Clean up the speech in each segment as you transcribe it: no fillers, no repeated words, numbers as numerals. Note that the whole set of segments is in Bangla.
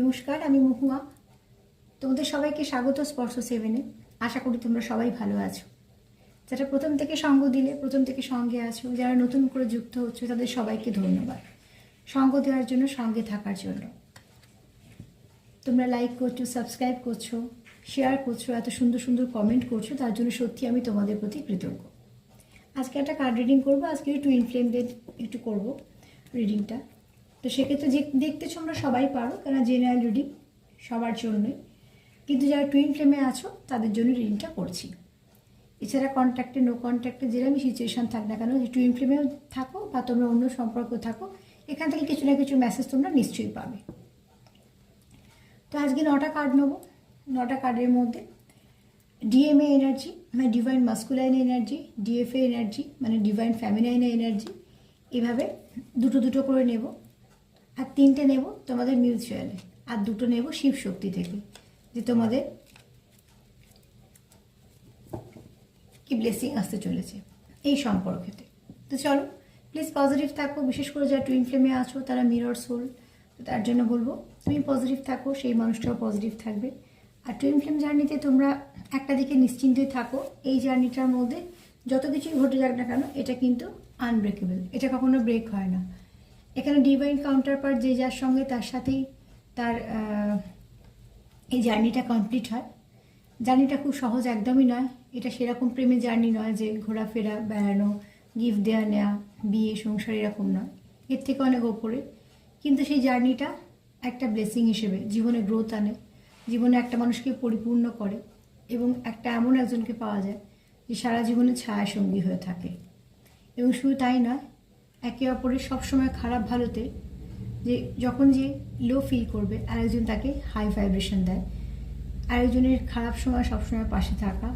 নমস্কার, আমি মহুয়া। তোমাদের সবাইকে স্বাগত স্পর্শ সেভেনে। আশা করি তোমরা সবাই ভালো আছো। যারা প্রথম থেকে সঙ্গ দিলে, প্রথম থেকে সঙ্গে আছো, যারা নতুন করে যুক্ত হচ্ছে, তাদের সবাইকে ধন্যবাদ সঙ্গ দেওয়ার জন্য, সঙ্গে থাকার জন্য। তোমরা লাইক করছো, সাবস্ক্রাইব করছো, শেয়ার করছো, এত সুন্দর সুন্দর কমেন্ট করছো, তার জন্য সত্যি আমি তোমাদের প্রতি কৃতজ্ঞ। আজকে একটা কার্ড রিডিং করবো। আজকে টুইন ফ্লেমদের একটু করবো রিডিংটা। তো সেক্ষেত্রে যে দেখতেছো আমরা সবাই পারো, কেন জেনারেল রিডিং সবার জন্যই, কিন্তু যারা টুইন ফ্লেমে আছো তাদের জন্য রিডিংটা করছি। এছাড়া কন্ট্যাক্টে, নো কন্ট্যাক্টে যেরকমই সিচুয়েশান থাক না কেন, যে টুইন ফ্লেমেও থাকো বা তোমরা অন্য সম্পর্ক থাকো, এখান থেকে কিছু না কিছু মেসেজ তোমরা নিশ্চয়ই পাবে। তো আজকে 9টা কার্ড নেবো। 9টা কার্ডের মধ্যে ডিএমএ এনার্জি মানে divine masculine energy, DFA energy মানে ডিভাইন ফ্যামিনাইন এনার্জি, এভাবে দুটো দুটো করে নেব। আর 3টে নেব তোমাদের মিউচুয়ালে, আর 2টো নেব শিব শক্তি থেকে, যে তোমাদের কি ব্লেসিং আসতে চলেছে এই সম্পর্কেতে। তো চলো, প্লিজ পজিটিভ থাকো। বিশেষ করে যারা টুইন ফ্লেমে আছো তারা মিরর সোল, তো তার জন্য বলবো তুমি পজিটিভ থাকো, সেই মানুষটাও পজিটিভ থাকবে। আর টুইন ফ্লেম জার্নিতে তোমরা একটা দিকে নিশ্চিন্তই থাকো, এই জার্নিটার মধ্যে যত কিছুই ঘটে যাক না কেন, এটা কিন্তু আনব্রেকেবল, এটা কখনো ব্রেক হয় না। এখানে ডিভাইন কাউন্টার পার্ট যে যার সঙ্গে, তার সাথেই তার এই জার্নিটা কমপ্লিট হয়। জার্নিটা খুব সহজ একদমই নয়। এটা সেরকম প্রেমের জার্নি নয় যে ঘোরাফেরা, বেড়ানো, গিফট দেওয়া নেওয়া, বিয়ে, সংসার, এরকম নয়। এর থেকে অনেক ওপরে। কিন্তু সেই জার্নিটা একটা ব্লেসিং হিসেবে জীবনে গ্রোথ আনে, জীবনে একটা মানুষকে পরিপূর্ণ করে, এবং একটা এমন একজনকে পাওয়া যায় যে সারা জীবনে ছায়া সঙ্গী হয়ে থাকে। এবং শুধু তাই নয়, একে অপরের সবসময় খারাপ ভালোতে যে যখন যে লো ফিল করবে, আরেকজন তাকে হাই ভাইব্রেশন দেয়, আরেকজনের খারাপ সময় সবসময় পাশে থাকা।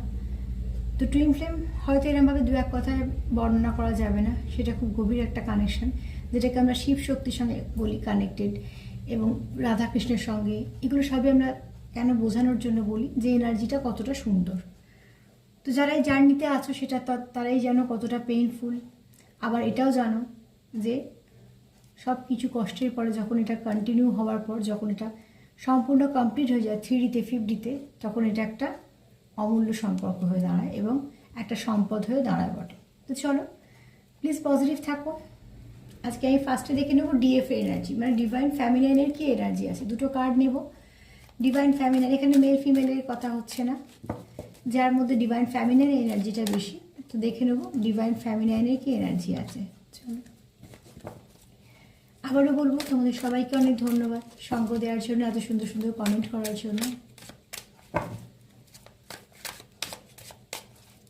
তো টুইন ফ্লেম হয়তো এরমভাবে দু এক কথায় বর্ণনা করা যাবে না, সেটা খুব গভীর একটা কানেকশন, যেটাকে আমরা শিব শক্তির সঙ্গে বলি কানেক্টেড, এবং রাধাকৃষ্ণের সঙ্গে। এগুলো সবই আমরা কেন বোঝানোর জন্য বলি যে এনার্জিটা কতটা সুন্দর। তো যারা এই জার্নিতে আছো সেটা তারাই জানো কতটা পেইনফুল। আবার এটাও জানো যে সব কিছু কষ্টের পরে যখন এটা কন্টিনিউ হওয়ার পর, যখন এটা সম্পূর্ণ কমপ্লিট হয়ে যায় 3Dতে 5Dতে, তখন এটা একটা অমূল্য সম্পর্ক হয়ে দাঁড়ায় এবং একটা সম্পদ হয়ে দাঁড়ায় বটে। তো চলো, প্লিজ পজিটিভ থাকো। আজকে আমি ফার্স্টে দেখে নেবো ডিএফএ এনার্জি মানে ডিভাইন ফ্যামিনাইনের কি এনার্জি আছে। 2টো কার্ড নেব। ডিভাইন ফ্যামিনাইন, এখানে মেল ফিমেলের কথা হচ্ছে না, যার মধ্যে ডিভাইন ফ্যামিনাইন এনার্জিটা বেশি। তো দেখে নেবো ডিভাইন ফ্যামিনাইনের কি এনার্জি আছে। চলো, আবারও বলবো তোমাদের সবাইকে অনেক ধন্যবাদ সঙ্গ দেওয়ার জন্য, এত সুন্দর সুন্দর কমেন্ট করার জন্য।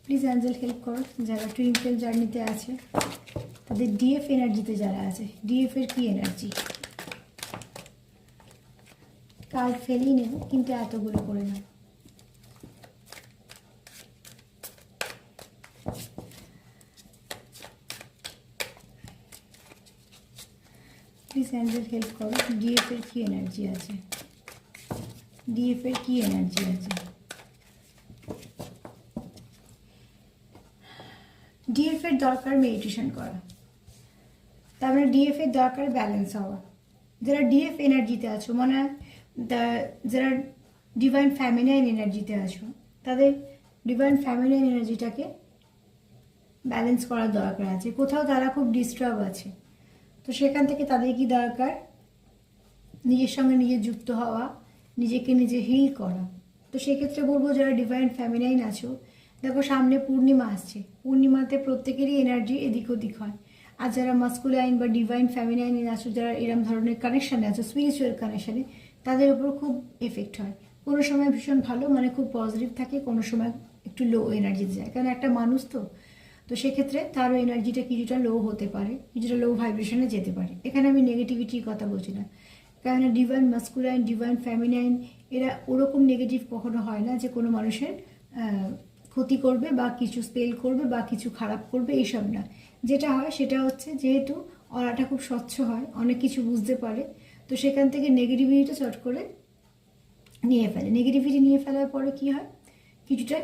প্লিজ অ্যাঞ্জেল হেল্প করো যারা টুইন ফ্লেম জার্নিতে আছে, তাদের ডিএফ এনার্জিতে যারা আছে, ডিএফ এর কি এনার্জি। কার্ড ফেলেই নেব, কিন্তু এতগুলো করে না। প্লিজ অ্যাঞ্জেল হেল্প করো, ডিএফ এর কি এনার্জি আছে, ডিএফ এর কি এনার্জি আছে। ডিএফ এর দরকার মেডিটেশন করা, তার মানে ডিএফ এর দরকার ব্যালেন্স হওয়া। যারা ডিএফ এনার্জিতে আছো, মানে যারা ডিভাইন ফ্যামিনাইন এনার্জিতে আছো, তাদের ডিভাইন ফ্যামিনাইন এনার্জিটাকে ব্যালেন্স করার দরকার আছে। কোথাও তারা খুব ডিস্টার্ব আছে, তো সেখান থেকে তাদের কি দরকার, নিজের সঙ্গে নিজে যুক্ত হওয়া, নিজেকে নিজে হিল করা। তো সেক্ষেত্রে বলবো যারা ডিভাইন ফ্যামিনাইন আছো, দেখো সামনে পূর্ণিমা আসছে, পূর্ণিমাতে প্রত্যেকেরই এনার্জি এদিক ওদিক হয়। আর যারা মাস্কুলাইন বা ডিভাইন ফ্যামিনাইন আছো, যারা এরম ধরনের কানেকশানে আছো, স্পিরিচুয়াল কানেকশানে, তাদের উপর খুব এফেক্ট হয়। কোনো সময় ভীষণ ভালো, মানে খুব পজিটিভ থাকে, কোনো সময় একটু লো এনার্জিতে যায়, কারণ একটা মানুষ তো সেক্ষেত্রে তারও এনার্জিটা কিছুটা লো হতে পারে, কিছুটা লো ভাইব্রেশনে যেতে পারে। এখানে আমি নেগেটিভিটির কথা বলছি না, কারণ ডিভাইন মাস্কুলাইন, ডিভাইন ফ্যামিনাইন এরা ওরকম নেগেটিভ কখনো হয় না যে কোনো মানুষের ক্ষতি করবে বা কিছু স্পেল করবে বা কিছু খারাপ করবে, এইসব না। যেটা হয় সেটা হচ্ছে, যেহেতু অরাটা খুব স্বচ্ছ হয়, অনেক কিছু বুঝতে পারে, তো সেখান থেকে নেগেটিভিটিটা চট করে নিয়ে ফেলে। নেগেটিভিটি নিয়ে ফেলার পরে কি হয়, কিছুটা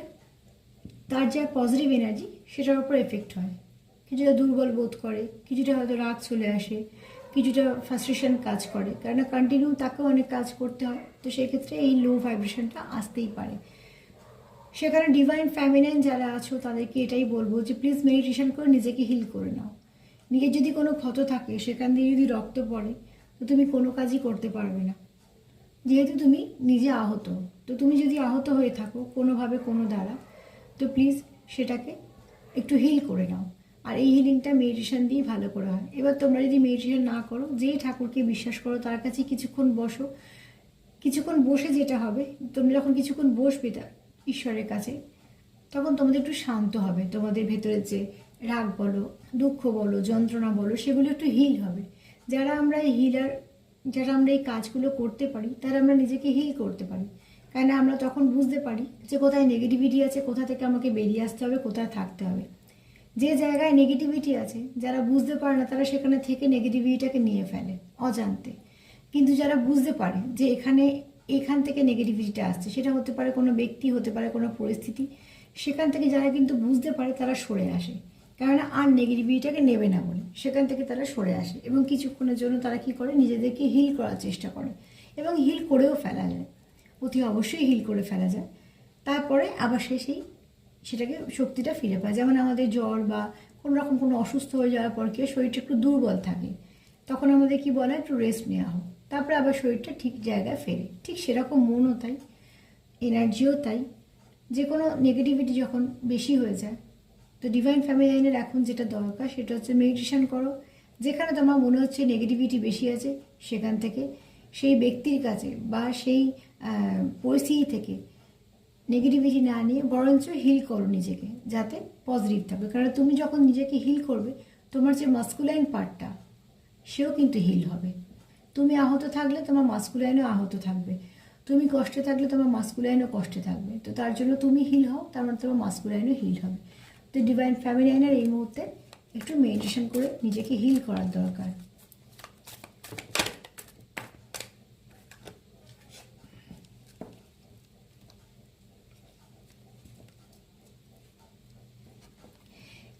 তার যা পজিটিভ এনার্জি সেটার উপর এফেক্ট হয়, কিছুটা দুর্বল বোধ করে, কিছুটা হয়তো রাগ চলে আসে, কিছুটা ফ্রাস্ট্রেশন কাজ করে, কেননা কন্টিনিউ তাকেও অনেক কাজ করতে হয়। তো সেক্ষেত্রে এই লো ভাইব্রেশনটা আসতেই পারে। সেখানে ডিভাইন ফ্যামিনাইন যারা আছো তাদেরকে এটাই বলবো যে প্লিজ মেডিটেশন করে নিজেকে হিল করে নাও। নিজের যদি কোনো ক্ষত থাকে, সেখান দিয়ে যদি রক্ত পড়ে, তো তুমি কোনো কাজই করতে পারবে না, যেহেতু তুমি নিজে আহত। তো তুমি যদি আহত হয়ে থাকো কোনোভাবে কোনো দ্বারা, তো প্লিজ সেটাকে একটু হিল করে নাও। আর এই হিলিংটা মেডিটেশন দিয়ে ভালো করে হয়। এবার তোমরা যদি মেডিটেশন না করো, যেই ঠাকুরকে বিশ্বাস করো তার কাছে কিছুক্ষণ বসো। কিছুক্ষণ বসে যেটা হবে, তোমরা যখন কিছুক্ষণ বসবে তার ঈশ্বরের কাছে, তখন তোমাদের একটু শান্ত হবে। তোমাদের ভেতরের যে রাগ বলো, দুঃখ বলো, যন্ত্রণা বলো, সেগুলো একটু হিল হবে। যারা আমরা এই হিলার, যারা আমরা এই কাজগুলো করতে পারি, তারা আমরা নিজেকে হিল করতে পারি। কেন আমরা তখন বুঝতে পারি যে কোথায় নেগেটিভিটি আছে, কোথা থেকে আমাকে বেরিয়ে আসতে হবে, কোথায় থাকতে হবে। যে জায়গায় নেগেটিভিটি আছে, যারা বুঝতে পারে না, তারা সেখানে থেকে নেগেটিভিটিটাকে নিয়ে ফেলে অজান্তে। কিন্তু যারা বুঝতে পারে যে এখান থেকে নেগেটিভিটিটা আসছে, সেটা হতে পারে কোনো ব্যক্তি, হতে পারে কোনো পরিস্থিতি, সেখান থেকে যারা কিন্তু বুঝতে পারে তারা সরে আসে। কেননা আর নেগেটিভিটিটাকে নেবে না বলে সেখান থেকে তারা সরে আসে, এবং কিছুক্ষণের জন্য তারা কি করে, নিজেদেরকে হিল করার চেষ্টা করে, এবং হিল করেও ফেলা যায়, অতি অবশ্যই হিল করে ফেলা যায়। তারপরে আবার সেটাকে শক্তিটা ফিরে পায়। যেমন আমাদের জ্বর বা কোনো রকম কোনো অসুস্থ হয়ে যাওয়ার পর কি শরীরটা একটু দুর্বল থাকে, তখন আমাদের কি বলা, একটু রেস্ট নেওয়া হোক, তারপরে আবার শরীরটা ঠিক জায়গায় ফেরে। ঠিক সেরকম মনও তাই, এনার্জিও তাই। যে কোনো নেগেটিভিটি যখন বেশি হয়ে যায়, তো ডিভাইন ফ্যামিলাইনের এখন যেটা দরকার সেটা হচ্ছে মেডিটেশন করো। যেখানে তোমার মনে হচ্ছে নেগেটিভিটি বেশি আছে, সেখান থেকে সেই ব্যক্তির কাছে বা সেই পরিস্থিতি থেকে নেগেটিভিটি না নিয়ে বরঞ্চ হিল করো নিজেকে, যাতে পজিটিভ থাকবে। কারণ তুমি যখন নিজেকে হিল করবে, তোমার যে মাস্কুলাইন পার্টটা, সেও কিন্তু হিল হবে। তুমি আহত থাকলে তোমার মাস্কুলাইনও আহত থাকবে, তুমি কষ্টে থাকলে তোমার মাস্কুলাইনও কষ্টে থাকবে। তো তার জন্য তুমি হিল হও, তার মানে তোমার মাস্কুলাইনও হিল হবে। তো ডিভাইন ফ্যামিলাইনের এই মুহূর্তে একটু মেডিটেশন করে নিজেকে হিল করার দরকার।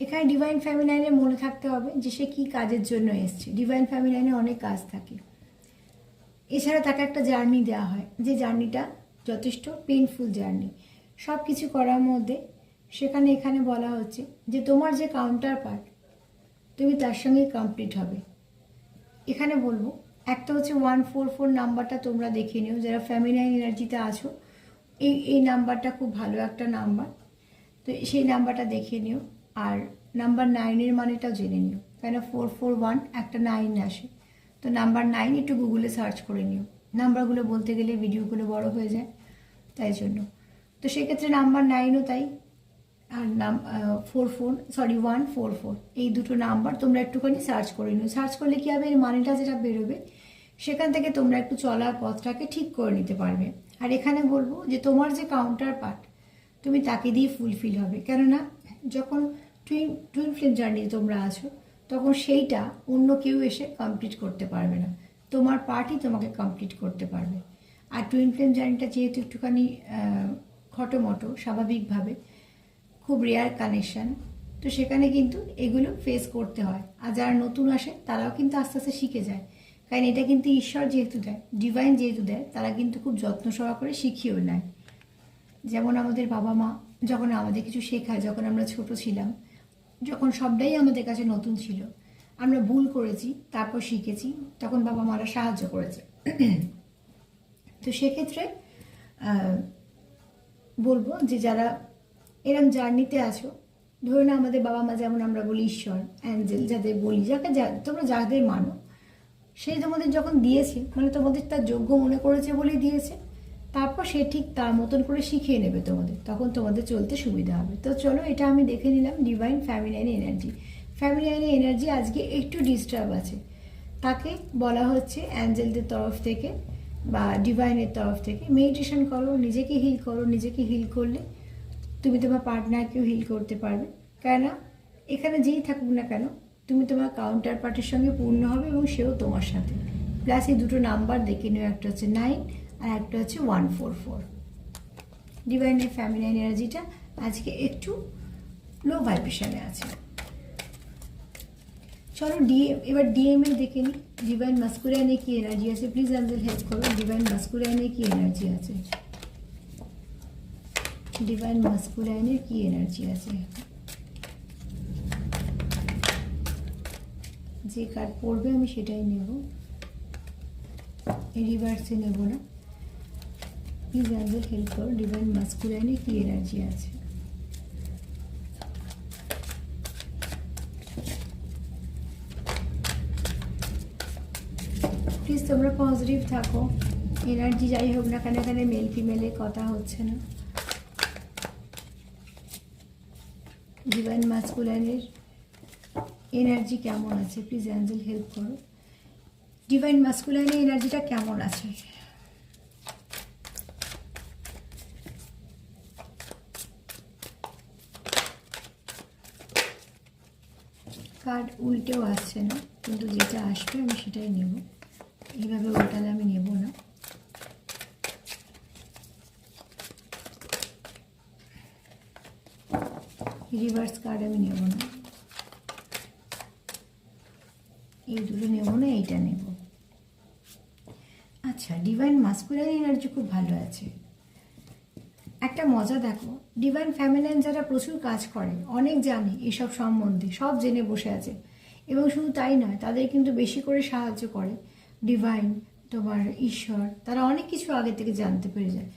এখানে ডিভাইন ফ্যামিলাইনে মনে থাকতে হবে যে সে কী কাজের জন্য এসছে। ডিভাইন ফ্যামিলাইনে অনেক কাজ থাকে। এছাড়া তাকে একটা জার্নি দেওয়া হয়, যে জার্নিটা যথেষ্ট পেইনফুল জার্নি। সব কিছু করার মধ্যে এখানে বলা হচ্ছে যে তোমার যে কাউন্টার পার্ট, তুমি তার সঙ্গে কমপ্লিট হবে। এখানে বলবো একটা হচ্ছে 144 নাম্বারটা তোমরা দেখে নিও, যারা ফ্যামিলাইন এনার্জিতে আছো। এই নাম্বারটা খুব ভালো একটা নাম্বার, তো সেই নাম্বারটা দেখে নিও। আর নাম্বার 9-এর মানেটাও জেনে নিও, কেন 441 একটা 9 আসে। তো নাম্বার 9 একটু গুগলে সার্চ করে নিও। নাম্বারগুলো বলতে গেলে ভিডিওগুলো বড় হয়ে যায়, তাই জন্য। তো সেক্ষেত্রে নাম্বার 9ও তাই, আর 144 এই দুটো নাম্বার তোমরা একটুখানি সার্চ করে নিও। সার্চ করলে কী হবে, এর মানেটা যেটা বেরোবে, সেখান থেকে তোমরা একটু চলার পথটাকে ঠিক করে নিতে পারবে। আর এখানে বলবো যে তোমার যে কাউন্টার পার্ট, তুমি তাকে দিয়ে ফুলফিল হবে। কেননা যখন টুইন ফ্লেম জার্নিতে তোমরা আছো, তখন সেইটা অন্য কেউ এসে কমপ্লিট করতে পারবে না, তোমার পার্টই তোমাকে কমপ্লিট করতে পারবে। আর টুইন ফ্লেম জার্নিটা যেহেতু একটুখানি খটোমটো, স্বাভাবিকভাবে খুব রেয়ার কানেকশান, তো সেখানে কিন্তু এগুলো ফেস করতে হয়। আর যারা নতুন আসে তারাও কিন্তু আস্তে আস্তে শিখে যায়, কারণ এটা কিন্তু ঈশ্বর যেহেতু দেয়, ডিভাইন যেহেতু দেয়, তারা কিন্তু খুব যত্ন সহকারে শিখিয়েও নেয়। যেমন আমাদের বাবা মা যখন আমাদের কিছু শেখায়, যখন আমরা ছোট ছিলাম, যখন সবটাই আমাদের কাছে নতুন ছিল, আমরা ভুল করেছি, তারপর শিখেছি, তখন বাবা মারা সাহায্য করেছে। তো সেক্ষেত্রে বলবো যে যারা এরম জার্নিতে আছো, ধরুন আমাদের বাবা মা, যেমন আমরা বলি ঈশ্বর, অ্যাঞ্জেল যাদের বলি, তোমরা যাদের মানো, সেই তোমাদের যখন দিয়েছে, মানে তোমাদের তার যোগ্য মনে করেছে বলেই দিয়েছে, তারপর সে ঠিক তার মতন করে শিখিয়ে নেবে তোমাদের, তখন তোমাদের চলতে সুবিধা হবে। তো চলো, এটা আমি দেখে নিলাম ডিভাইন ফ্যামিলাইন এনার্জি। ফ্যামিলাইন এনার্জি আজকে একটু ডিস্টার্ব আছে, তাকে বলা হচ্ছে অ্যাঞ্জেলদের তরফ থেকে বা ডিভাইনের তরফ থেকে মেডিটেশন করো, নিজেকে হিল করো। নিজেকে হিল করলে তুমি তোমার পার্টনারকেও হিল করতে পারবে। কেননা এখানে যেই থাকুক না কেন, তুমি তোমার কাউন্টার পার্টের সঙ্গে পূর্ণ হবে এবং সেও তোমার সাথে। প্লাস এই দুটো নাম্বার দেখে নিও, একটা হচ্ছে 9 আর একটা হচ্ছে 144। ডিভাইনের ফ্যামিলাইন এনার্জিটা আজকে একটু লো ভাইব্রেশনে আছে। চলো ডিএম, এবার ডিএমএ দেখে নিই। ডিভাইন মাস্কুলাইনে কি এনার্জি আছে, প্লিজ অ্যাঞ্জেল হেল্প করো। ডিভাইন মাস্কুলাইনে কি এনার্জি আছে, ডিভাইন মাস্কুলাইনের কি এনার্জি আছে। যে কার্ড পড়বে আমি সেটাই নেব, রিভার্সে নেব না। প্লিজ অ্যাঞ্জেল হেল্প করো, ডিভাইন মাস্কুলাইনে কি এনার্জি আছে। প্লিজ তোমরা পজিটিভ থাকো, এনার্জি যাই হোক না কেন এখানে মেল ফিমেলে কথা হচ্ছে না। ডিভাইন মাস্কুলাইনের এনার্জি কেমন আছে, প্লিজ অ্যাঞ্জেল হেল্প করো। ডিভাইন মাস্কুলাইনের এনার্জিটা কেমন আছে। কার্ড উল্টেও আসছে না, কিন্তু যেটা আসবে আমি সেটাই নেব, এইভাবে উল্টালে আমি নেব না। রিভার্স কার্ড আমি নেব না, এই দুটো নেব না, এইটা নেব। আচ্ছা, ডিভাইন মাস্কুলাইন এনার্জি খুব ভালো আছে। একটা মজা দেখো, ডিভাইন ফ্যামিলিন যারা প্রচুর কাজ করে, অনেক জানে এসব সম্বন্ধে, সব জেনে বসে আছে, এবং শুধু তাই নয়, তাদের কিন্তু বেশি করে সাহায্য করে ডিভাইন, তোমার ঈশ্বর, তারা অনেক কিছু আগে থেকে জানতে পেরে যায়।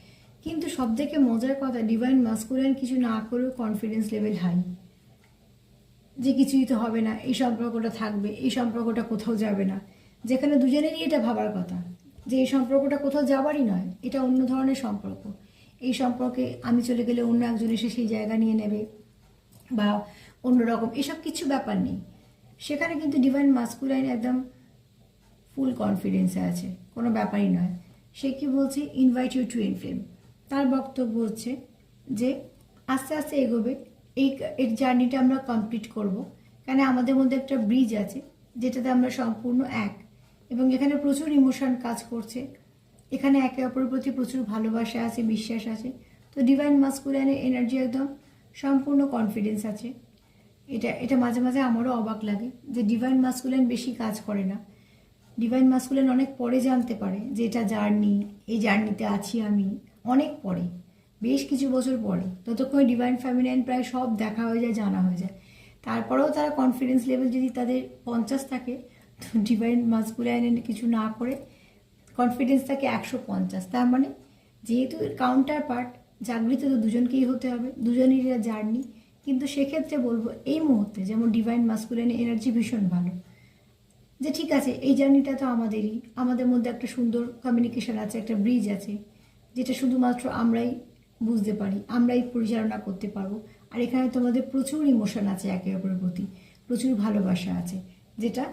কিন্তু সব থেকে মজার কথা, ডিভাইন মাস্কুলাইন কিছু না করেও কনফিডেন্স লেভেল হাই, যে কিছুই তো হবে না, এই সম্পর্কটা থাকবে, এই সম্পর্কটা কোথাও যাবে না, যেখানে দুজনেরই এটা ভাবার কথা যে এই সম্পর্কটা কোথাও যাবারই নয়, এটা অন্য ধরনের সম্পর্ক। এই সম্পর্কে আমি চলে গেলে অন্য একজন এসে সেই জায়গা নিয়ে নেবে বা অন্যরকম, এসব কিছু ব্যাপার নেই। সেখানে কিন্তু ডিভাইন মাস্কুলাইন একদম ফুল কনফিডেন্সে আছে, কোনো ব্যাপারই নয়। সে কি বলছে, ইনভাইট ইউ টু ইনফ্লেম। তার বক্তব্য হচ্ছে যে আস্তে আস্তে এগোবে, এই জার্নিটা আমরা কমপ্লিট করব, কেন আমাদের মধ্যে একটা ব্রিজ আছে যেটাতে আমরা সম্পূর্ণ এক, এবং এখানে প্রচুর ইমোশন কাজ করছে, এখানে একে অপরের প্রতি প্রচুর ভালোবাসা আছে, বিশ্বাস আছে। তো ডিভাইন মাস্কুলাইনের এনার্জি একদম সম্পূর্ণ কনফিডেন্স আছে। এটা মাঝে মাঝে আমারও অবাক লাগে যে ডিভাইন মাস্কুলাইন বেশি কাজ করে না, ডিভাইন মাস্কুলাইন অনেক পরে জানতে পারে যে এটা জার্নি, এই জার্নিতে আছি আমি, অনেক পরে, বেশ কিছু বছর পরে। ততক্ষণ ডিভাইন ফ্যামিলিন প্রায় সব দেখা হয়ে যায়, জানা হয়ে যায়। তারপরেও তারা কনফিডেন্স লেভেল যদি তাদের 50 থাকে, তো ডিভাইন মাস্কুলাইন কিছু না করে কনফিডেন্স থাকে 150। তার মানে যেহেতু কাউন্টার পার্ট, জাগৃত তো দুজনকেই হতে হবে, দুজনেরই জার্নি। কিন্তু সেক্ষেত্রে বলবো এই মুহূর্তে যেমন ডিভাইন মাস্কুলাইন এনার্জি ভীষণ ভালো, যে ঠিক আছে এই জার্নিটা তো আমাদেরই, আমাদের মধ্যে একটা সুন্দর কমিউনিকেশন আছে, একটা ব্রিজ আছে, যেটা শুধুমাত্র আমরাই বুঝতে পারি, আমরাই পরিচালনা করতে পারবো। আর এখানে তোমাদের প্রচুর ইমোশন আছে একে অপরের প্রতি, প্রচুর ভালোবাসা আছে, যেটা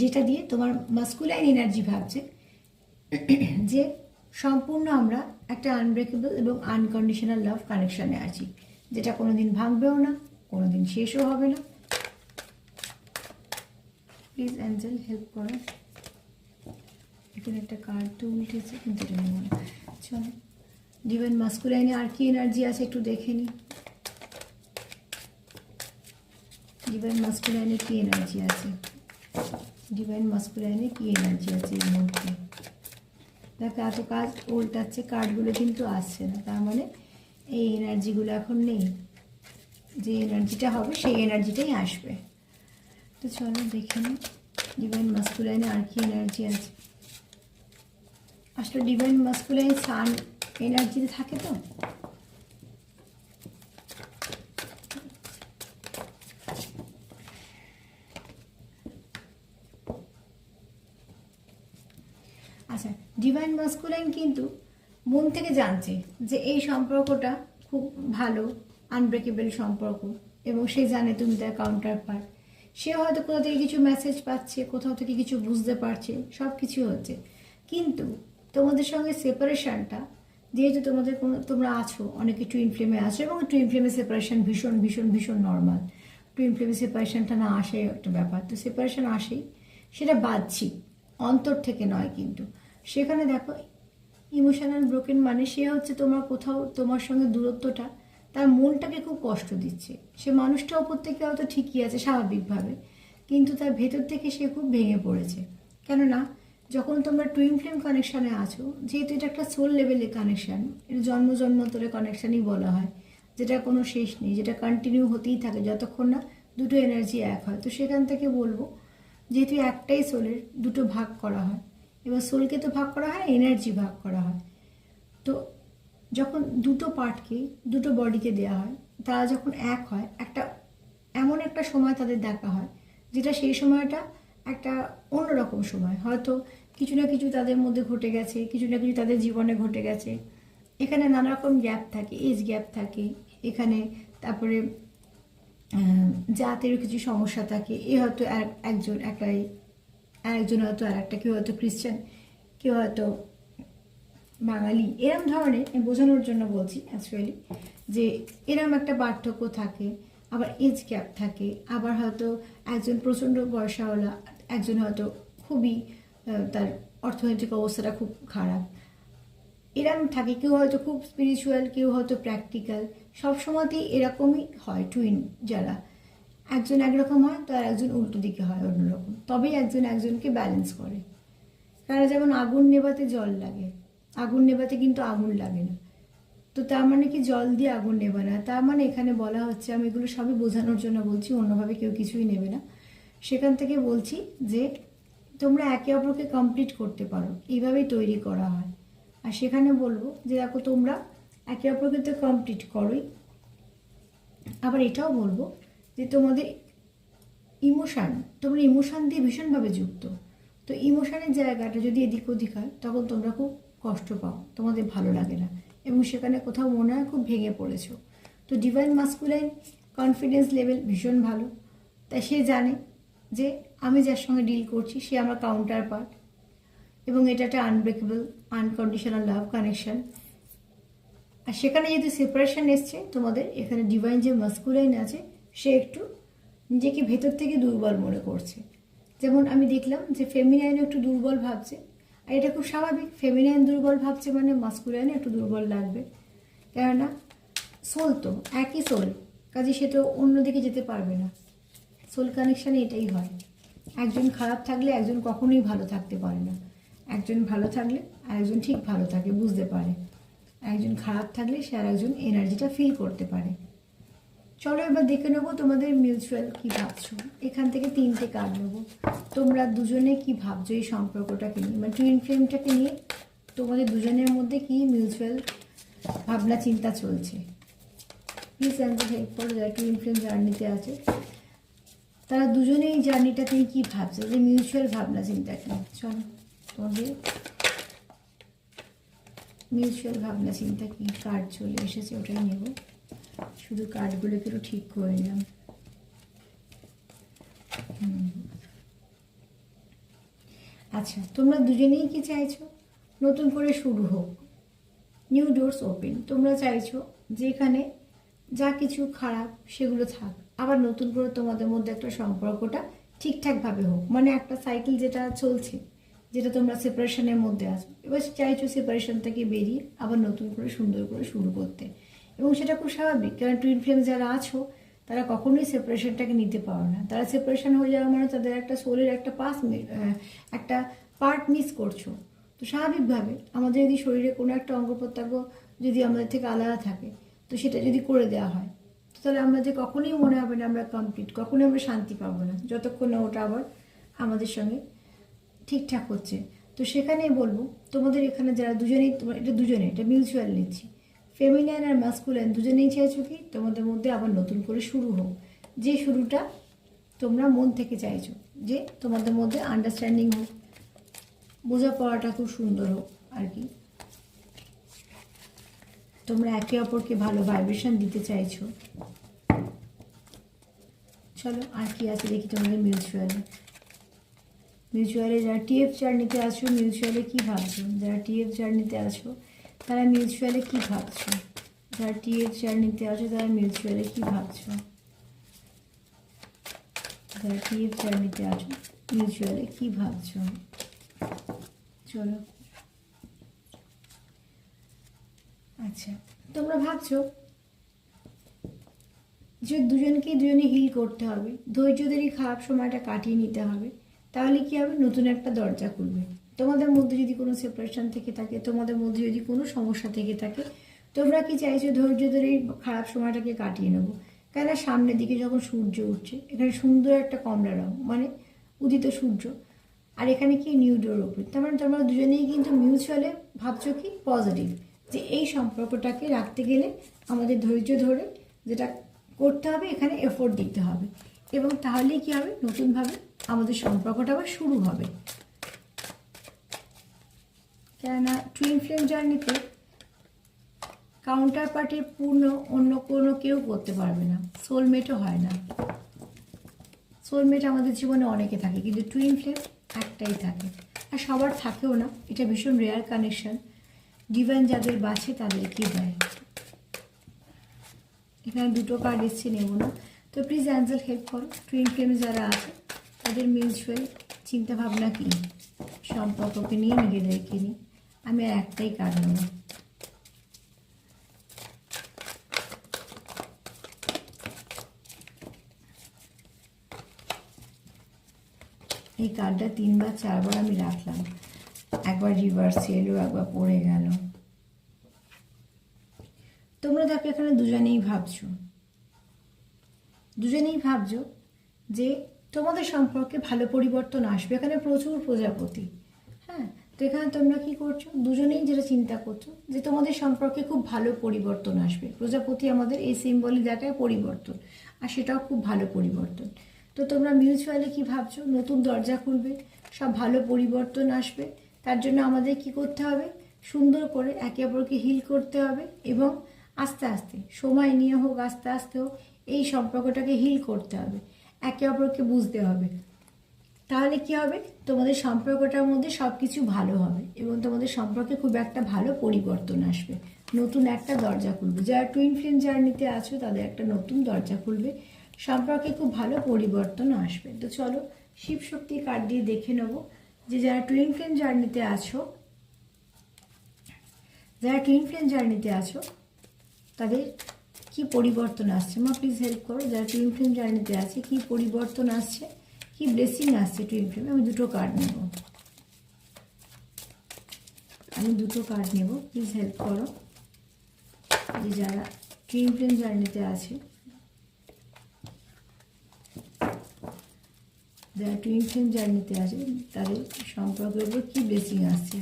যেটা দিয়ে তোমার মাস্কুলাইন এনার্জি ভাবছে যে সম্পূর্ণ আমরা একটা আনব্রেকেবল এবং আনকন্ডিশনাল লাভ কানেকশনে আছি, যেটা কোনোদিন ভাঙবেও না, কোনোদিন শেষও হবে না। প্লিজ অ্যাঞ্জেল হেল্প করো। এখানে একটা কার্ড তো উল্টেছে, কিন্তু এটা নেব না। চলো ডিভাইন মাস্কুলাইনে আর কি এনার্জি আছে একটু দেখে নিই। ডিভাইন মাস্কুলাইনে কি এনার্জি আছে, ডিভাইন মাস্কুলাইনে কি এনার্জি আছে এই মুহূর্তে। দেখো এত কাজ উল্টাচ্ছে, কার্ডগুলো কিন্তু আসছে না, তার মানে এই এনার্জিগুলো এখন নেই, যে এনার্জিটা হবে সেই এনার্জিটাই আসবে। তো চলো দেখে নিই ডিভাইন মাস্কুলাইনে আর কি এনার্জি আছে। আসলে ডিভাইন মাস্কুলাইন সান এনার্জিতে থাকে তো, আচ্ছা ডিভাইন মাস্কুলাইন কিন্তু মন থেকে জানছে যে এই সম্পর্কটা খুব ভালো, আনব্রেকেবল সম্পর্ক, এবং সে জানে তুমি তার কাউন্টার পার্ট। সে হয়তো কোথাও থেকে কিছু মেসেজ পাচ্ছে, কোথাও থেকে কিছু বুঝতে পারছে, সব কিছু হচ্ছে। কিন্তু তোমাদের সঙ্গে সেপারেশনটা, যেহেতু তোমরা আছো, অনেকে টুইন ফ্লেমে আছো, এবং টুইন ফ্লেমে সেপারেশন ভীষণ ভীষণ ভীষণ নর্মাল। টুইন ফ্লেমে সেপারেশনটা না আসে একটা ব্যাপার, তো সেপারেশন আসেই, সেটা বাহ্যিক, অন্তর থেকে নয়। কিন্তু সেখানে দেখো ইমোশনাল ব্রোকেন মানে সে হচ্ছে তোমার কোথাও, তোমার সঙ্গে দূরত্বটা তার মনটাকে খুব কষ্ট দিচ্ছে। সে মানুষটা ওপর থেকে হয়তো ঠিকই আছে স্বাভাবিকভাবে, কিন্তু তার ভেতর থেকে সে খুব ভেঙে পড়েছে। কেননা যখন তোমরা টুইন ফ্লেম কানেকশানে আছো, যেহেতু এটা একটা সোল লেভেলের কানেকশান, এটা জন্ম জন্মান্তরের কানেকশানই বলা হয়, যেটা কোনো শেষ নেই, যেটা কন্টিনিউ হতেই থাকে যতক্ষণ না দুটো এনার্জি এক হয়। তো সেখান থেকে বলবো, যেহেতু একটাই সোলের দুটো ভাগ করা হয়, এবার সোলকে তো ভাগ করা হয়, এনার্জি ভাগ করা হয়। তো যখন দুটো পার্টকে দুটো বডিকে দেওয়া হয়, তারা যখন এক হয়, একটা এমন একটা সময় তাদের দেখা হয়, যেটা সেই সময়টা একটা অন্যরকম সময়। হয়তো কিছু না কিছু তাদের মধ্যে ঘটে গেছে, কিছু না কিছু তাদের জীবনে ঘটে গেছে। এখানে নানা রকম গ্যাপ থাকে, এজ গ্যাপ থাকে এখানে, তারপরে জাতেরও কিছু সমস্যা থাকে। এ হয়তো একজন একাই, আরেকজন হয়তো আর একটা, কেউ হয়তো খ্রিস্টান, কেউ হয়তো বাঙালি, এরম ধরনের বোঝানোর জন্য বলছি অ্যাকচুয়ালি, যে এরম একটা পার্থক্য থাকে। আবার এজ গ্যাপ থাকে, আবার হয়তো একজন প্রচণ্ড বয়সাওয়ালা, একজন হয়তো খুবই তার অর্থনৈতিক অবস্থাটা খুব খারাপ, এরম থাকে। কেউ হয়তো খুব স্পিরিচুয়াল, কেউ হয়তো প্র্যাকটিক্যাল। সব সময়তেই এরকমই হয় টুইন যারা, একজন একরকম হয় তো আর একজন উল্টো দিকে হয় অন্যরকম, তবেই একজন একজনকে ব্যালেন্স করে। কারণ যেমন আগুন নেভাতে জল লাগে, আগুন নেভাতে কিন্তু আগুন লাগে না। তো তার মানে কি জল দিয়ে আগুন নেবে না? তার মানে এখানে বলা হচ্ছে, আমি এগুলো সবই বোঝানোর জন্য বলছি, অন্যভাবে কেউ কিছুই নেবে না। সেখান থেকে বলছি যে তোমরা একে অপরকে কমপ্লিট করতে পারো, এইভাবেই তৈরি করা হয়। আর সেখানে বলবো যে দেখো, তোমরা একে অপরকে তো কমপ্লিট করোই, আবার এটাও বলবো যে তোমাদের ইমোশান, তোমরা ইমোশান দিয়ে ভীষণভাবে যুক্ত। তো ইমোশানের জায়গাটা যদি এদিক ওদিক হয়, তখন তোমরা খুব কষ্ট পাও, তোমাদের ভালো লাগে না, এবং সেখানে কোথাও মনে হয় খুব ভেঙে পড়েছো। তো ডিভাইন মাস্কুলাইন কনফিডেন্স লেভেল ভীষণ ভালো, তাই সে জানে যে আমি যার সঙ্গে ডিল করছি সে আমার কাউন্টার পার্ট, এবং এটা একটা আনব্রেকেবল আনকন্ডিশনাল লাভ কানেকশন। আর সেখানে যদি সেপারেশন এসছে তোমাদের, এখানে ডিভাইন যে মাস্কুলাইন আছে সে একটু নিজেকে ভেতর থেকে দুর্বল মনে করছে। যেমন আমি দেখলাম যে ফেমিনাইন একটু দুর্বল ভাবছে, আর এটা খুব স্বাভাবিক। ফেমিনাইন দুর্বল ভাবছে মানে মাস্কুলাইন একটু দুর্বল লাগবে, কেননা সোল তো একই সোল, কাজে সে তো অন্যদিকে যেতে পারবে না। সোল কানেকশানে এটাই হয়, একজন খারাপ থাকলে একজন কখনোই ভালো থাকতে পারে না, একজন ভালো থাকলে আরেকজন ঠিক ভালো থাকে, বুঝতে পারে। একজন খারাপ থাকলে সে আর একজন এনার্জিটা ফিল করতে পারে। চলো এবার দেখে নেবো তোমাদের মিউচুয়াল কি ভাবছো। এখান থেকে 3টে কার্ড নেবো, তোমরা দুজনে কি ভাবছো এই সম্পর্কটাকে নিয়ে, মানে টুইন ফ্লেমটাকে নিয়ে তোমাদের দুজনের মধ্যে কি মিউচুয়াল ভাবনা চিন্তা চলছে। প্লিজ আমাকে হেল্প করো, যারা টুইন ফ্লেম জার্নিতে আছে তারা দুজনেই জার্নিটাকে কি ভাবছে, যে মিউচুয়াল ভাবনা চিন্তা কি। চলো তোমাদের মিউচুয়াল ভাবনা চিন্তা কি, কার্ড চলে এসেছে ওটাই নেব, শুধু কার্ডগুলোকে একটু ঠিক করে নিলাম। আচ্ছা, তোমরা দুজনেই কি চাইছো নতুন করে শুরু হোক, নিউ ডোরস ওপেন। তোমরা চাইছো যে এখানে যা কিছু খারাপ সেগুলো থাক, আবার নতুন করে তোমাদের মধ্যে একটা সম্পর্কটা ঠিকঠাকভাবে হোক। মানে একটা সাইকেল যেটা চলছে, যেটা তোমরা সেপারেশনের মধ্যে আছো, এবার চাইছো সেপারেশন থেকে বেরিয়ে আবার নতুন করে সুন্দর করে শুরু করতে। এবং সেটা খুব স্বাভাবিক, কারণ টুইন ফ্লেম যারা আছো তারা কখনোই সেপারেশনটাকে নিতে পারো না। তারা সেপারেশন হয়ে যাওয়া মানে তাদের একটা সোলের একটা একটা পার্ট মিস করছো। তো স্বাভাবিকভাবে আমাদের যদি শরীরে কোনো একটা অঙ্গ প্রত্যঙ্গ যদি আমাদের থেকে আলাদা থাকে, তো সেটা যদি করে দেওয়া হয়, তো তাহলে আমরা যে কখনোই মনে হবে না আমরা কমপ্লিট, কখনোই আমরা শান্তি পাবো না, যতক্ষণ না ওটা আবার আমাদের সঙ্গে ঠিকঠাক হচ্ছে। তো সেখানেই বলবো তোমাদের এখানে যারা দুজনেই, তোমার এটা দুজনে, এটা মিউচুয়াল নিচ্ছি, ফেমিনাইন আর মাস্কুলাইন দুজনেই চাইছো কি তোমাদের মধ্যে আবার নতুন করে শুরু হোক, যে শুরুটা তোমরা মন থেকে চাইছো, যে তোমাদের মধ্যে আন্ডারস্ট্যান্ডিং হোক, বোঝাপড়াটা খুব সুন্দর হোক আর কি। তোমরা একে অপরকে ভালো ভাইব্রেশন দিতে চাইছো। চলো আর কি আছে দেখি তোমাদের মিউচুয়ালে। মিউচুয়ালে যারা টিএফ জার্নিতে আছো, মিউচুয়ালে কি ভাবছো? যারা টিএফ জার্নিতে আছো তারা মিউচুয়ালে কি ভাবছো? যারা টিএফ জার্নিতে আছো তারা মিউচুয়ালে কি ভাবছো? যারা টিএফ জার্নিতে আছো মিউচুয়ালে কি ভাবছো? চলো, আচ্ছা তোমরা ভাবছো যে দুজনে হিল করতে হবে, ধৈর্য ধরে খারাপ সময়টা কাটিয়ে নিতে হবে। তাহলে কি হবে, নতুন একটা দরজা খুলবে। তোমাদের মধ্যে যদি কোনো সেপারেশন থেকে থাকে, তোমাদের মধ্যে যদি কোনো সমস্যা থেকে থাকে, তোমরা কি চাইছো ধৈর্য ধরে খারাপ সময়টাকে কাটিয়ে নেবো। কেন, সামনের দিকে যখন সূর্য উঠছে, এখানে সুন্দর একটা কমলা রং, মানে উদিত সূর্য, আর এখানে কি নিউ ডোর ওপেন। তার মানে তোমরা দুজনেই কিন্তু মিউচুয়ালে ভাবছো কি পজিটিভ, যে এই সম্পর্কটাকে রাখতে গেলে আমাদের ধৈর্য ধরে যেটা করতে হবে, এখানে এফোর্ট দিতে হবে, এবং তাহলেই কি হবে, নতুনভাবে আমাদের সম্পর্কটা আবার শুরু হবে। কেননা টুইন ফ্লেম জার্নিতে কাউন্টার পার্টির পূর্ণ অন্য কোনো কেউ করতে পারবে না, সোলমেটও হয় না। সোলমেট আমাদের জীবনে অনেকে থাকে, কিন্তু টুইন ফ্লেম একটাই থাকে, আর সবার থাকেও না। এটা ভীষণ রেয়ার কানেকশন, ডিভাইন যাদের বাছে তাদেরকেই দেয়। এখানে দুটো কার্ড এসছে, নেব না। তো প্লিজ অ্যাঞ্জেল হেল্প করো, টুইন ফ্লেমে যারা আছে তাদের মিউচুয়াল চিন্তাভাবনা কী, সম্পর্ককে নিয়ে, নিজেদেরকে নিয়ে। আমি আর একটাই কার্ড নেব। এই কার্ডটা 3 বা 4 বার আমি রাখলাম, একবার রিভার্সে এলো, একবার পড়ে গেল। তোমরা দেখো এখানে দুজনেই ভাবছো যে তোমাদের সম্পর্কে ভালো পরিবর্তন আসবে। এখানে প্রচুর প্রজাপতি, হ্যাঁ। তো এখানে তোমরা কি করছো, দুজনেই যেটা চিন্তা করছো যে তোমাদের সম্পর্কে খুব ভালো পরিবর্তন আসবে। প্রজাপতি আমাদের এই সিম্বলই দেখায় পরিবর্তন, আর সেটাও খুব ভালো পরিবর্তন। তো তোমরা মিউচুয়ালি কি ভাবছো, নতুন দরজা খুলবে, সব ভালো পরিবর্তন আসবে। তার জন্য আমাদের কি করতে হবে, সুন্দর করে একে অপরকে হিল করতে হবে, এবং আস্তে আস্তে সময় নিয়ে হোক, আস্তে আস্তে হোক, এই সম্পর্কটাকে হিল করতে হবে, একে অপরকে বুঝতে হবে। তাহলে কি হবে, তোমাদের সম্পর্কটার মধ্যে সব কিছু ভালো হবে, এবং তোমাদের সম্পর্কে খুব একটা ভালো পরিবর্তন আসবে, নতুন একটা দরজা খুলবে। যারা টুইন ফ্লেম জার্নিতে আছো তাদের একটা নতুন দরজা খুলবে, সম্পর্কে খুব ভালো পরিবর্তন আসবে। তো চলো শিব শক্তি কার্ড দিয়ে দেখে নেবো যে যারা টুইন ফ্লেম জার্নিতে আছো তাদের কি পরিবর্তন আসছে। মা প্লিজ হেল্প করো, যারা টুইন ফ্লেম জার্নিতে আছে কি পরিবর্তন আসছে, কি ব্লেসিং আসছে টুইন ফ্লেমে। আমি দুটো কার্ড নেব, প্লিজ হেল্প করো, যে যারা টুইন ফ্লেম জার্নিতে আছে, তাদের সম্পর্কের উপর কি ব্লেসিং আসছে।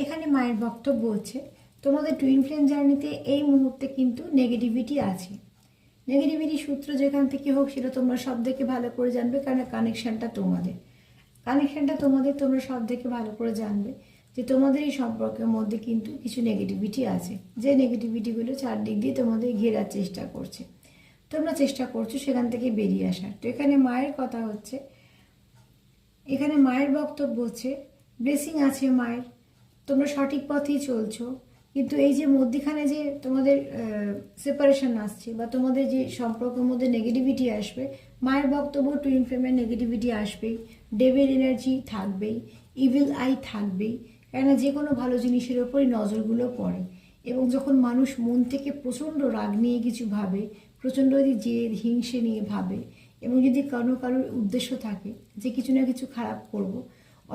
এখানে মায়ের বক্তব্য হচ্ছে তোমাদের টুইন ফ্লেম জার্নিতে এই মুহূর্তে কিন্তু নেগেটিভিটি আছে। নেগেটিভিটি সূত্র যেখান থেকে হোক সেটা তোমরা সব থেকে ভালো করে জানবে, কারণ কানেকশানটা তোমাদের তোমরা সব থেকে ভালো করে জানবে যে তোমাদের এই সম্পর্কের মধ্যে কিন্তু কিছু নেগেটিভিটি আছে, যে নেগেটিভিটিগুলো চারদিক দিয়ে তোমাদের ঘেরার চেষ্টা করছে। তোমরা চেষ্টা করছো সেখান থেকে বেরিয়ে আসার। তো এখানে মায়ের কথা হচ্ছে, এখানে মায়ের বক্তব্য হচ্ছে ব্লেসিং আছে মায়ের, তোমরা সঠিক পথেই চলছো, কিন্তু এই যে মধ্যখানে যে তোমাদের সেপারেশন আসছে বা তোমাদের যে সম্পর্কের মধ্যে নেগেটিভিটি আসবে, মায়ের বক্তব্য টুইন ফ্লেমের নেগেটিভিটি আসবেই, ডেভিল এনার্জি থাকবেই, ইভিল আই থাকবেই, কেননা যে কোনো ভালো জিনিসের ওপরই নজরগুলো পড়ে। এবং যখন মানুষ মন থেকে প্রচণ্ড রাগ নিয়ে কিছু ভাবে, প্রচণ্ড যদি জেদ হিংসে নিয়ে ভাবে, এবং যদি কারোর উদ্দেশ্য থাকে যে কিছু না কিছু খারাপ করব,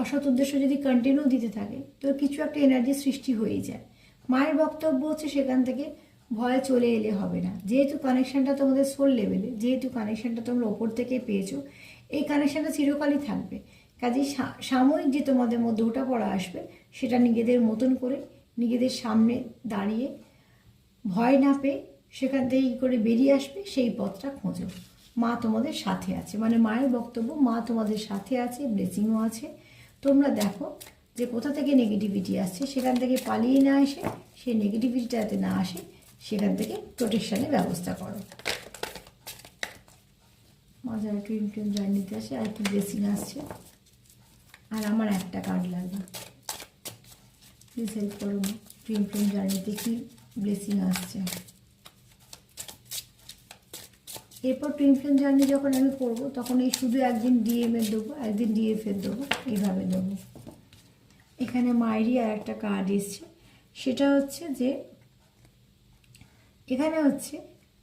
অসৎ উদ্দেশ্য যদি কন্টিনিউ দিতে থাকে, তো কিছু একটা এনার্জি সৃষ্টি হয়ে যায়। মায়ের বক্তব্য হচ্ছে সেখান থেকে ভয় চলে এলে হবে না, যেহেতু কানেকশানটা তোমাদের সোল লেভেলে, যেহেতু কানেকশানটা তোমরা ওপর থেকে পেয়েছো, এই কানেকশানটা চিরকালই থাকবে। কাজেই সাময়িক যে তোমাদের মধ্যে ওটা পড়া আসবে, সেটা নিজেদের মতন করে নিজেদের সামনে দাঁড়িয়ে ভয় না পেয়ে সেখান থেকে কী করে বেরিয়ে আসবে সেই পথটা খোঁজো। মা তোমাদের সাথে আছে, মানে মায়ের বক্তব্য মা তোমাদের সাথে আছে, ব্লেসিংও আছে। তোমরা দেখো যে কোথা থেকে নেগেটিভিটি আসছে, সেখান থেকে পালিয়ে না এসে, সেই নেগেটিভিটিটা যাতে না আসে সেখান থেকে প্রোটেকশানের ব্যবস্থা করো। মা যারা টুইন ফ্লেম জার্নিতে আসে আর কি ব্লেসিং আসছে, আর আমার একটা কার্ড লাগবে, প্লিজ হেল্প করো। টুইন ফ্লেম জার্নিতে কি ব্লেসিং আসছে। এরপর টুইন ফ্লেম জার্নি যখন আমি করবো তখন এই শুধু একদিন ডিএম এর দেবো, একদিন ডিএফ এর দেবো, এইভাবে দেবো। এখানে মায়েরই আর একটা কার্ড এসছে, সেটা হচ্ছে যে এখানে হচ্ছে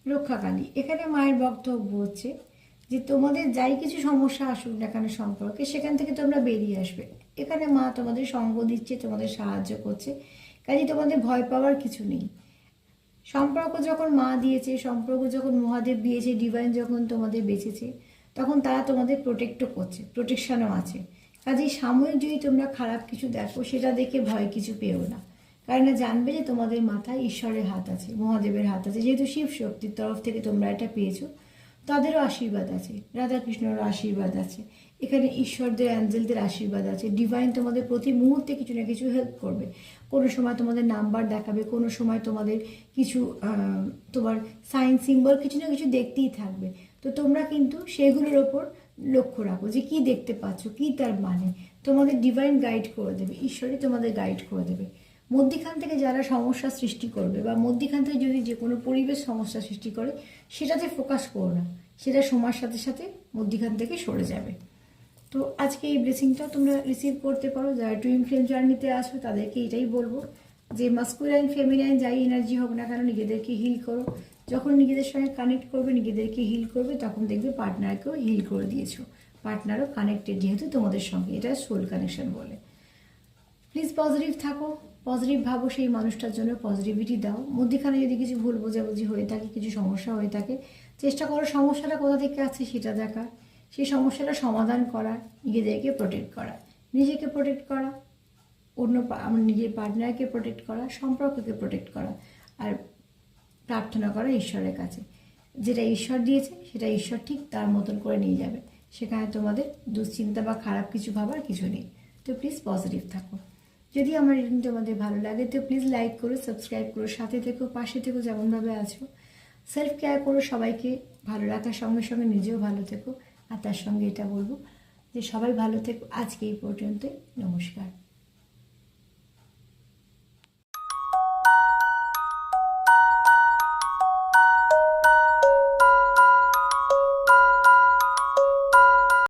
রক্ষাকালী। এখানে মায়ের বক্তব্য হচ্ছে যে তোমাদের যাই কিছু সমস্যা আসুক না কেন সম্পর্কে, সেখান থেকে তোমরা বেরিয়ে আসবে। এখানে মা তোমাদের সঙ্গ দিচ্ছে, তোমাদের সাহায্য করছে, কাজে তোমাদের ভয় পাওয়ার কিছু নেই। সম্পর্ক যখন মা দিয়েছে, সম্পর্ক যখন মহাদেব দিয়েছে, ডিভাইন যখন তোমাদের বেঁচেছে, তখন তারা তোমাদের প্রোটেক্টও করছে, প্রোটেকশনও আছে। কাজেই সাময়িক যদি তোমরা খারাপ কিছু দেখো, সেটা দেখে ভয় কিছু পেও না, কারণ জানবে যে তোমাদের মাথায় ঈশ্বরের হাত আছে, মহাদেবের হাত আছে। যেহেতু শিব শক্তির তরফ থেকে তোমরা এটা পেয়েছো, তাদেরও আশীর্বাদ আছে, রাধাকৃষ্ণেরও আশীর্বাদ আছে, এখানে ঈশ্বরদের অ্যাঞ্জেলদের আশীর্বাদ আছে। ডিভাইন তোমাদের প্রতি মুহূর্তে কিছু না কিছু হেল্প করবে। কোনো সময় তোমাদের নাম্বার দেখাবে, কোনো সময় তোমাদের কিছু তোমার সাইন সিম্বল কিছু না কিছু দেখতেই থাকবে। তো তোমরা কিন্তু সেগুলোর ওপর লক্ষ্য রাখো যে কী দেখতে পাচ্ছ, কী তার মানে। তোমাদের ডিভাইন গাইড করে দেবে, ঈশ্বরই তোমাদের গাইড করে দেবে। মধ্যিখান থেকে যারা সমস্যা সৃষ্টি করবে বা মধ্যিখান থেকে যদি যে কোনো পরিবেশ সমস্যা সৃষ্টি করে, সেটাতে ফোকাস করো না, সেটা সময়ের সাথে সাথে মধ্যিখান থেকে সরে যাবে। তো আজকে এই ব্লেসিংটা তোমরা রিসিভ করতে পারো। যারা টুইন ফ্লেম জার্নিতে আছো তাদেরকে এটাই বলবো যে মাস্কুলাইন ফেমিনাইন যাই এনার্জি হোক না কেন, নিজেদেরকে হিল করো। যখন নিজেদের সঙ্গে কানেক্ট করবে, নিজেদেরকে হিল করবে, তখন দেখবে পার্টনারকেও হিল করে দিয়েছো। পার্টনারও কানেক্টেড যেহেতু তোমাদের সঙ্গে, এটা সোল কানেকশন বলে। প্লিজ পজিটিভ থাকো, পজিটিভ ভাবো, সেই মানুষটার জন্য পজিটিভিটি দাও। মধ্যিখানে যদি কিছু ভুল বোঝাবুঝি হয়ে থাকে, কিছু সমস্যা হয়ে থাকে, চেষ্টা করো সমস্যাটা কোথা থেকে আছে সেটা দেখার, সেই সমস্যাটা সমাধান করার, নিজেদেরকে প্রোটেক্ট করা, নিজেকে প্রোটেক্ট করা, আমার নিজের পার্টনারকে প্রোটেক্ট করা, সম্পর্ককে প্রোটেক্ট করা, আর প্রার্থনা করা ঈশ্বরের কাছে। যেটা ঈশ্বর দিয়েছে সেটা ঈশ্বর ঠিক তার মতন করে নিয়ে যাবে, সেখানে তোমাদের দুশ্চিন্তা বা খারাপ কিছু ভাবার কিছু নেই। তো প্লিজ পজিটিভ থাকো। যদি আমার রিডিং তোমাদের ভালো লাগে তো প্লিজ লাইক করো, সাবস্ক্রাইব করো, সাথে থেকো, পাশে থেকো, যেমনভাবে আছো। সেলফ কেয়ার করো, সবাইকে ভালো রাখার সঙ্গে সঙ্গে নিজেও ভালো থেকো। আর তার সঙ্গে এটা বলবো যে সবাই ভালো থেকো। আজকে এই পর্যন্তই, নমস্কার।